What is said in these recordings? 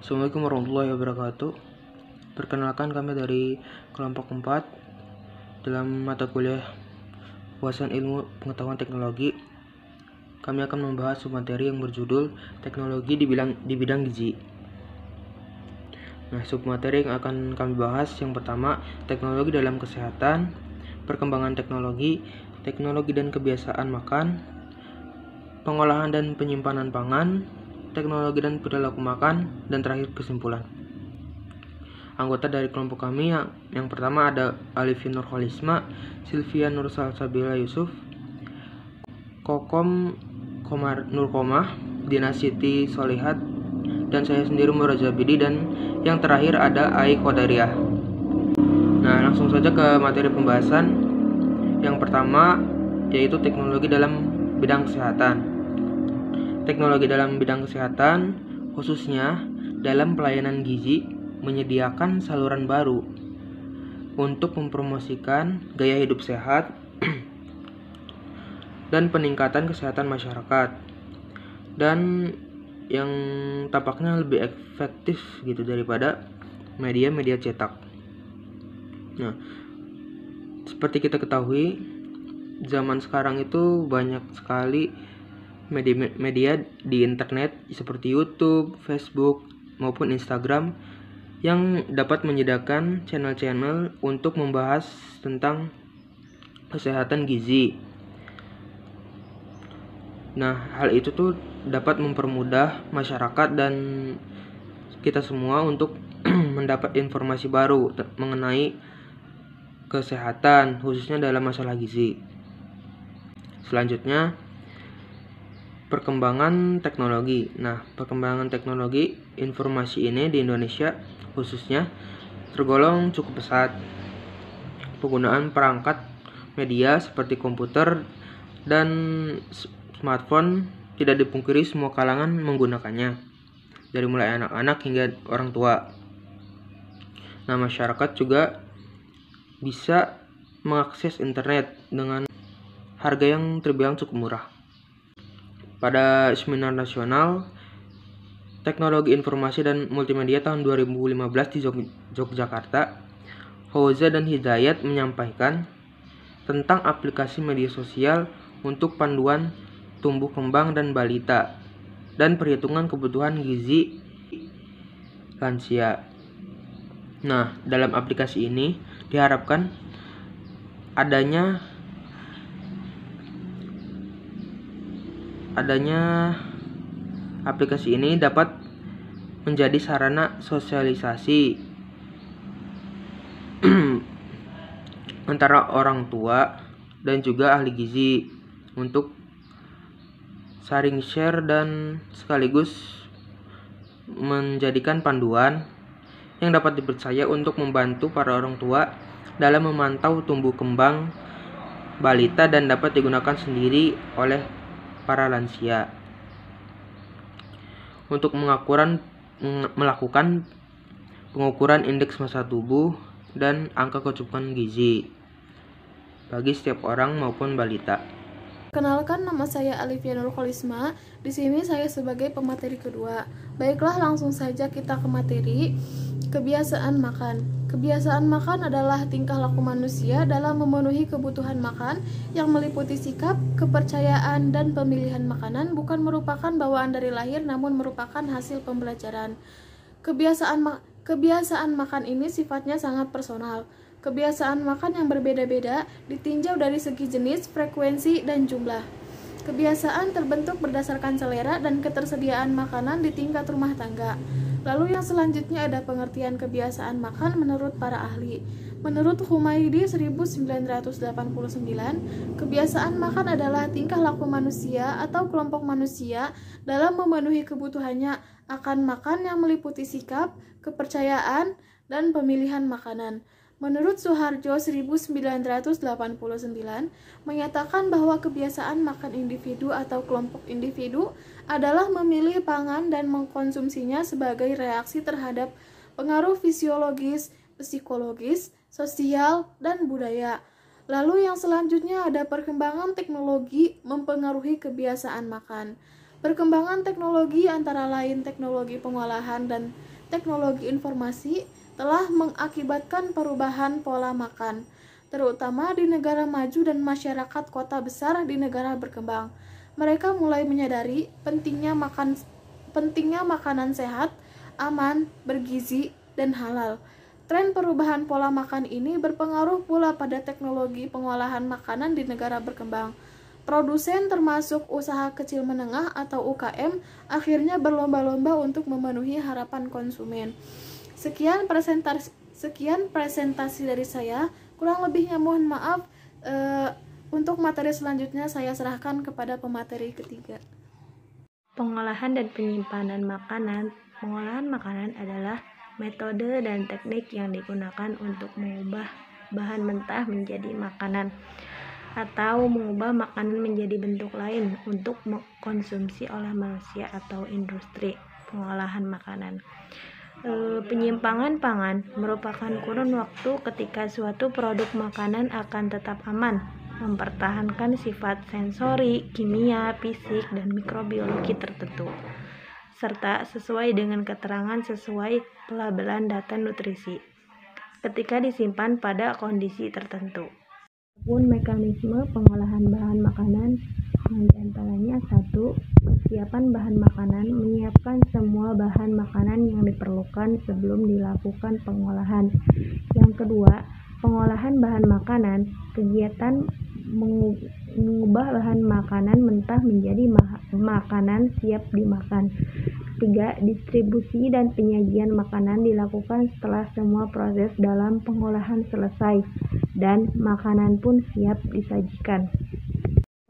Assalamualaikum warahmatullahi wabarakatuh. Perkenalkan, kami dari kelompok 4 dalam mata kuliah wawasan ilmu pengetahuan teknologi. Kami akan membahas submateri yang berjudul teknologi di bidang gizi. Nah, submateri yang akan kami bahas yang pertama, teknologi dalam kesehatan, perkembangan teknologi dan kebiasaan makan, pengolahan dan penyimpanan pangan, teknologi dan perilaku makan, dan terakhir kesimpulan. Anggota dari kelompok kami yang pertama ada Alifin Nurholisma, Sylvia Nur Salsabila Yusuf, Kokom Nurkomah, Dina Siti Solihat, dan saya sendiri Murazabidi, dan yang terakhir ada Ai Qodariah. Nah, langsung saja ke materi pembahasan. Yang pertama yaitu teknologi dalam bidang kesehatan. Teknologi dalam bidang kesehatan, khususnya dalam pelayanan gizi, menyediakan saluran baru untuk mempromosikan gaya hidup sehat dan peningkatan kesehatan masyarakat, dan yang tampaknya lebih efektif gitu daripada media-media cetak. Nah, seperti kita ketahui, zaman sekarang itu banyak sekali media di internet seperti YouTube, Facebook, maupun Instagram yang dapat menyediakan channel-channel untuk membahas tentang kesehatan gizi. Nah, hal itu tuh dapat mempermudah masyarakat dan kita semua untuk mendapat informasi baru mengenai kesehatan, khususnya dalam masalah gizi. Selanjutnya, perkembangan teknologi. Nah, perkembangan teknologi informasi ini di Indonesia khususnya tergolong cukup pesat. Penggunaan perangkat media seperti komputer dan smartphone tidak dipungkiri semua kalangan menggunakannya, dari mulai anak-anak hingga orang tua. Nah, masyarakat juga bisa mengakses internet dengan harga yang terbilang cukup murah. Pada Seminar Nasional Teknologi Informasi dan Multimedia tahun 2015 di Yogyakarta, Fauza dan Hidayat menyampaikan tentang aplikasi media sosial untuk panduan tumbuh kembang dan balita dan perhitungan kebutuhan gizi lansia. Nah, dalam aplikasi ini diharapkan adanya aplikasi ini dapat menjadi sarana sosialisasi antara orang tua dan juga ahli gizi untuk saling share dan sekaligus menjadikan panduan yang dapat dipercaya untuk membantu para orang tua dalam memantau tumbuh kembang balita dan dapat digunakan sendiri oleh para lansia untuk melakukan pengukuran indeks massa tubuh dan angka kecukupan gizi bagi setiap orang maupun balita. Kenalkan, nama saya Alifia Nurholisma. Di sini saya sebagai pemateri kedua. Baiklah, langsung saja kita ke materi. Kebiasaan makan. Kebiasaan makan adalah tingkah laku manusia dalam memenuhi kebutuhan makan yang meliputi sikap, kepercayaan, dan pemilihan makanan, bukan merupakan bawaan dari lahir namun merupakan hasil pembelajaran. Kebiasaan makan ini sifatnya sangat personal. Kebiasaan makan yang berbeda-beda ditinjau dari segi jenis, frekuensi, dan jumlah. Kebiasaan terbentuk berdasarkan selera dan ketersediaan makanan di tingkat rumah tangga. Lalu yang selanjutnya ada pengertian kebiasaan makan menurut para ahli. Menurut Humaydi 1989, kebiasaan makan adalah tingkah laku manusia atau kelompok manusia dalam memenuhi kebutuhannya akan makan yang meliputi sikap, kepercayaan, dan pemilihan makanan. Menurut Suharjo 1989 menyatakan bahwa kebiasaan makan individu atau kelompok individu adalah memilih pangan dan mengkonsumsinya sebagai reaksi terhadap pengaruh fisiologis, psikologis, sosial, dan budaya. Lalu yang selanjutnya ada perkembangan teknologi mempengaruhi kebiasaan makan. Perkembangan teknologi antara lain teknologi pengolahan dan teknologi informasi telah mengakibatkan perubahan pola makan, terutama di negara maju dan masyarakat kota besar di negara berkembang. Mereka mulai menyadari pentingnya makanan sehat, aman, bergizi, dan halal. Tren perubahan pola makan ini berpengaruh pula pada teknologi pengolahan makanan di negara berkembang. Produsen termasuk usaha kecil menengah atau UKM akhirnya berlomba-lomba untuk memenuhi harapan konsumen. Sekian presentasi dari saya. Kurang lebihnya mohon maaf. Untuk materi selanjutnya saya serahkan kepada pemateri ketiga. Pengolahan dan penyimpanan makanan. Pengolahan makanan adalah metode dan teknik yang digunakan untuk mengubah bahan mentah menjadi makanan atau mengubah makanan menjadi bentuk lain untuk konsumsi oleh manusia atau industri pengolahan makanan. Penyimpangan pangan merupakan kurun waktu ketika suatu produk makanan akan tetap aman, mempertahankan sifat sensori, kimia, fisik, dan mikrobiologi tertentu, serta sesuai dengan keterangan sesuai pelabelan data nutrisi ketika disimpan pada kondisi tertentu. Pun mekanisme pengolahan bahan makanan yang diantaranya 1. Persiapan bahan makanan, menyiapkan semua bahan makanan yang diperlukan sebelum dilakukan pengolahan. Yang kedua, pengolahan bahan makanan, kegiatan mengubah bahan makanan mentah menjadi makanan siap dimakan. 3. Distribusi dan penyajian makanan dilakukan setelah semua proses dalam pengolahan selesai dan makanan pun siap disajikan.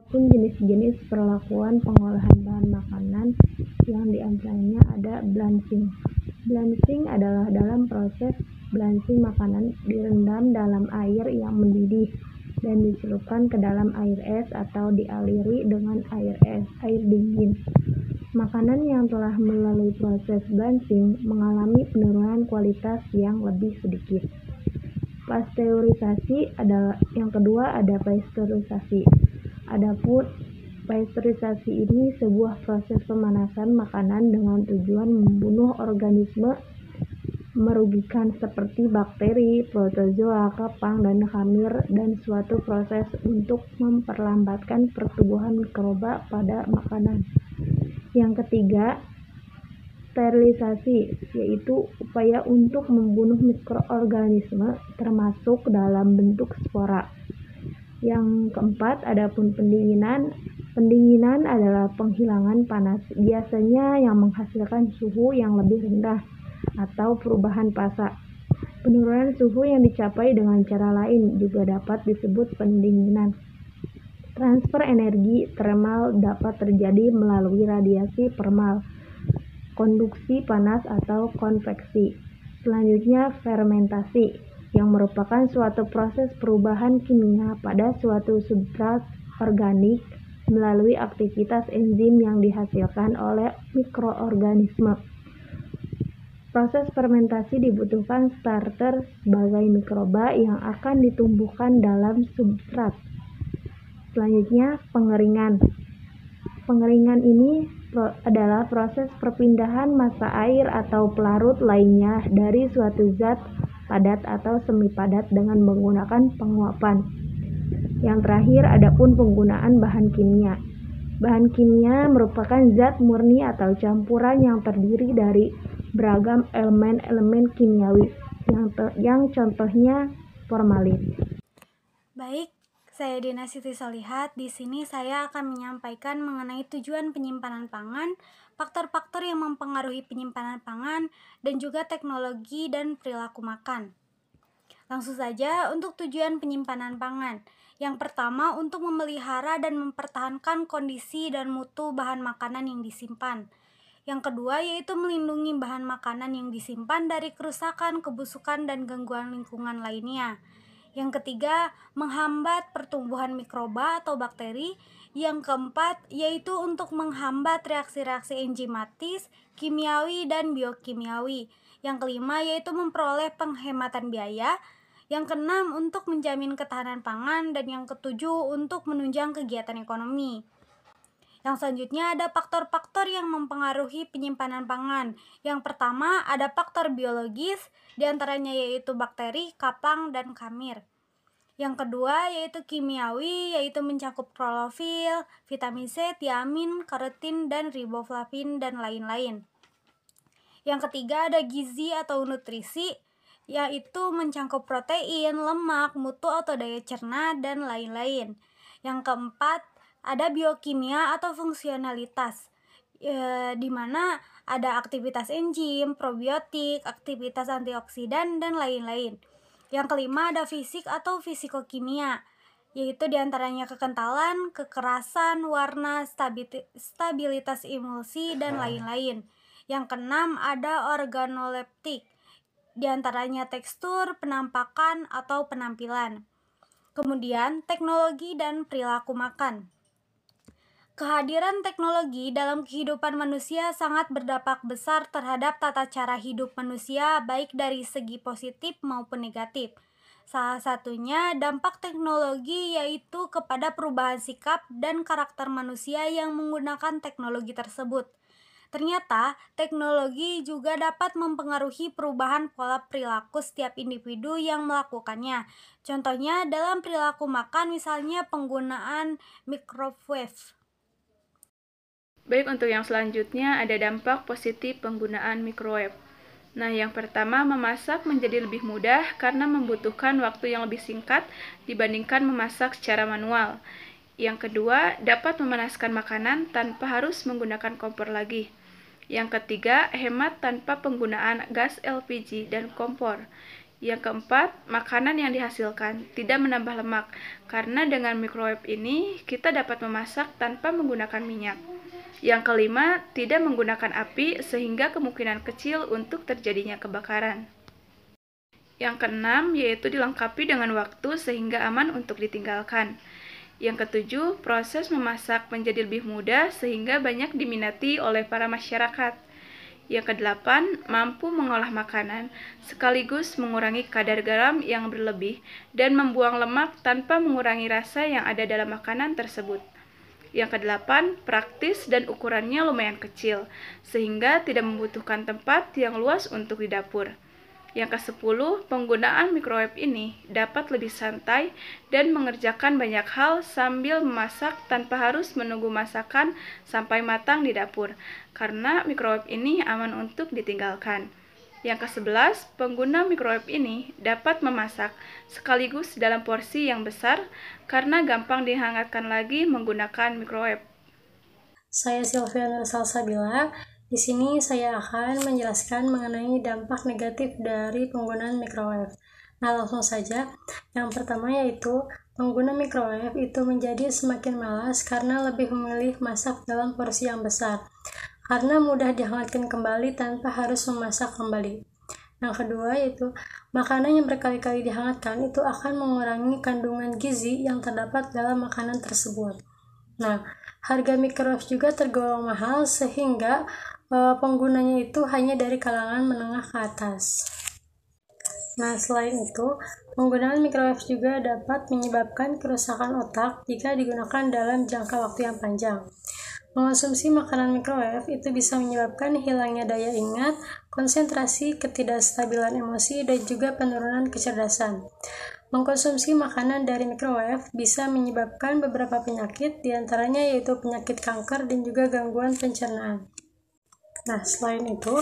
Adapun jenis-jenis perlakuan pengolahan bahan makanan yang diantaranya ada blanching. Blanching adalah dalam proses blanching makanan direndam dalam air yang mendidih dan dicelupkan ke dalam air es atau dialiri dengan air dingin. Makanan yang telah melalui proses blanching mengalami penurunan kualitas yang lebih sedikit. Pasteurisasi adalah yang kedua ada pasteurisasi. Adapun pasteurisasi ini sebuah proses pemanasan makanan dengan tujuan membunuh organisme merugikan seperti bakteri, protozoa, kapang, dan hamir dan suatu proses untuk memperlambatkan pertumbuhan mikroba pada makanan. Yang ketiga, sterilisasi, yaitu upaya untuk membunuh mikroorganisme termasuk dalam bentuk spora. Yang keempat, adapun pendinginan. Pendinginan adalah penghilangan panas, biasanya yang menghasilkan suhu yang lebih rendah atau perubahan fasa. Penurunan suhu yang dicapai dengan cara lain juga dapat disebut pendinginan. Transfer energi termal dapat terjadi melalui radiasi termal, konduksi panas atau konveksi. Selanjutnya, fermentasi, yang merupakan suatu proses perubahan kimia pada suatu substrat organik melalui aktivitas enzim yang dihasilkan oleh mikroorganisme. Proses fermentasi dibutuhkan starter sebagai mikroba yang akan ditumbuhkan dalam substrat. Selanjutnya, pengeringan. Pengeringan ini adalah proses perpindahan massa air atau pelarut lainnya dari suatu zat padat atau semi padat dengan menggunakan penguapan. Yang terakhir, adapun penggunaan bahan kimia. Bahan kimia merupakan zat murni atau campuran yang terdiri dari beragam elemen-elemen kimiawi yang contohnya formalin. Baik, saya Dina Siti Solihat. Di sini saya akan menyampaikan mengenai tujuan penyimpanan pangan, faktor-faktor yang mempengaruhi penyimpanan pangan, dan juga teknologi dan perilaku makan. Langsung saja untuk tujuan penyimpanan pangan. Yang pertama, untuk memelihara dan mempertahankan kondisi dan mutu bahan makanan yang disimpan. Yang kedua, yaitu melindungi bahan makanan yang disimpan dari kerusakan, kebusukan, dan gangguan lingkungan lainnya. Yang ketiga, menghambat pertumbuhan mikroba atau bakteri. Yang keempat, yaitu untuk menghambat reaksi-reaksi enzimatis, kimiawi, dan biokimiawi. Yang kelima, yaitu memperoleh penghematan biaya. Yang keenam, untuk menjamin ketahanan pangan. Dan yang ketujuh, untuk menunjang kegiatan ekonomi. Yang selanjutnya ada faktor-faktor yang mempengaruhi penyimpanan pangan. Yang pertama ada faktor biologis, diantaranya yaitu bakteri, kaplang, dan kamir. Yang kedua yaitu kimiawi, yaitu mencakup klorofil, vitamin C, tiamin, karotin, dan riboflavin, dan lain-lain. Yang ketiga ada gizi atau nutrisi, yaitu mencakup protein, lemak, mutu atau daya cerna, dan lain-lain. Yang keempat ada biokimia atau fungsionalitas, di mana ada aktivitas enzim, probiotik, aktivitas antioksidan, dan lain-lain. Yang kelima ada fisik atau fisikokimia, yaitu diantaranya kekentalan, kekerasan, warna, stabilitas emulsi, dan lain-lain. Yang keenam ada organoleptik, diantaranya tekstur, penampakan, atau penampilan. Kemudian teknologi dan perilaku makan. Kehadiran teknologi dalam kehidupan manusia sangat berdampak besar terhadap tata cara hidup manusia, baik dari segi positif maupun negatif. Salah satunya dampak teknologi yaitu kepada perubahan sikap dan karakter manusia yang menggunakan teknologi tersebut. Ternyata, teknologi juga dapat mempengaruhi perubahan pola perilaku setiap individu yang melakukannya. Contohnya dalam perilaku makan, misalnya penggunaan microwave. Baik, untuk yang selanjutnya ada dampak positif penggunaan microwave. Nah, yang pertama, memasak menjadi lebih mudah karena membutuhkan waktu yang lebih singkat dibandingkan memasak secara manual. Yang kedua, dapat memanaskan makanan tanpa harus menggunakan kompor lagi. Yang ketiga, hemat tanpa penggunaan gas LPG dan kompor. Yang keempat, makanan yang dihasilkan tidak menambah lemak, karena dengan microwave ini kita dapat memasak tanpa menggunakan minyak. Yang kelima, tidak menggunakan api sehingga kemungkinan kecil untuk terjadinya kebakaran. Yang keenam, yaitu dilengkapi dengan waktu sehingga aman untuk ditinggalkan. Yang ketujuh, proses memasak menjadi lebih mudah sehingga banyak diminati oleh para masyarakat. Yang kedelapan, mampu mengolah makanan sekaligus mengurangi kadar garam yang berlebih dan membuang lemak tanpa mengurangi rasa yang ada dalam makanan tersebut. Yang kedelapan, praktis dan ukurannya lumayan kecil, sehingga tidak membutuhkan tempat yang luas untuk di dapur. Yang kesepuluh, penggunaan microwave ini dapat lebih santai dan mengerjakan banyak hal sambil memasak tanpa harus menunggu masakan sampai matang di dapur, karena microwave ini aman untuk ditinggalkan. Yang kesebelas, pengguna microwave ini dapat memasak sekaligus dalam porsi yang besar karena gampang dihangatkan lagi menggunakan microwave. Saya Silviana Salsabila. Di sini saya akan menjelaskan mengenai dampak negatif dari penggunaan microwave. Nah, langsung saja. Yang pertama yaitu pengguna microwave itu menjadi semakin malas karena lebih memilih masak dalam porsi yang besar, karena mudah dihangatkan kembali tanpa harus memasak kembali. Yang kedua yaitu makanan yang berkali-kali dihangatkan itu akan mengurangi kandungan gizi yang terdapat dalam makanan tersebut. Nah, harga microwave juga tergolong mahal sehingga penggunanya itu hanya dari kalangan menengah ke atas. Nah, selain itu, penggunaan microwave juga dapat menyebabkan kerusakan otak jika digunakan dalam jangka waktu yang panjang. Mengonsumsi makanan microwave itu bisa menyebabkan hilangnya daya ingat, konsentrasi, ketidakstabilan emosi, dan juga penurunan kecerdasan. Mengkonsumsi makanan dari microwave bisa menyebabkan beberapa penyakit, diantaranya yaitu penyakit kanker dan juga gangguan pencernaan. Nah, selain itu,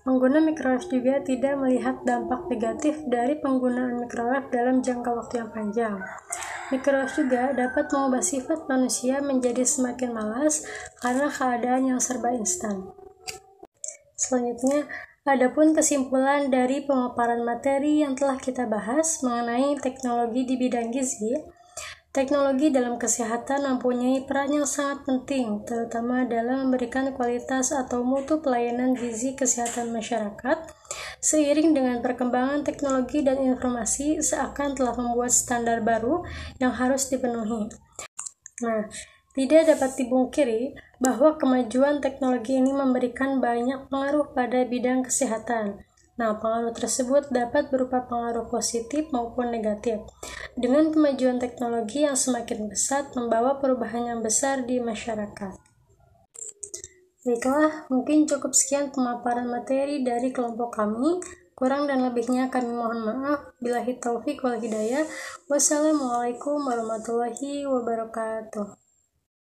pengguna microwave juga tidak melihat dampak negatif dari penggunaan microwave dalam jangka waktu yang panjang. Microwave juga dapat mengubah sifat manusia menjadi semakin malas karena keadaan yang serba instan. Selanjutnya, adapun kesimpulan dari pemaparan materi yang telah kita bahas mengenai teknologi di bidang gizi, teknologi dalam kesehatan mempunyai peran yang sangat penting, terutama dalam memberikan kualitas atau mutu pelayanan gizi kesehatan masyarakat. Seiring dengan perkembangan teknologi dan informasi, seakan telah membuat standar baru yang harus dipenuhi. Nah, tidak dapat dipungkiri bahwa kemajuan teknologi ini memberikan banyak pengaruh pada bidang kesehatan. Nah, pengaruh tersebut dapat berupa pengaruh positif maupun negatif. Dengan kemajuan teknologi yang semakin pesat membawa perubahan yang besar di masyarakat. Baiklah, mungkin cukup sekian pemaparan materi dari kelompok kami. Kurang dan lebihnya kami mohon maaf. Billahi taufik wal hidayah. Wassalamualaikum warahmatullahi wabarakatuh.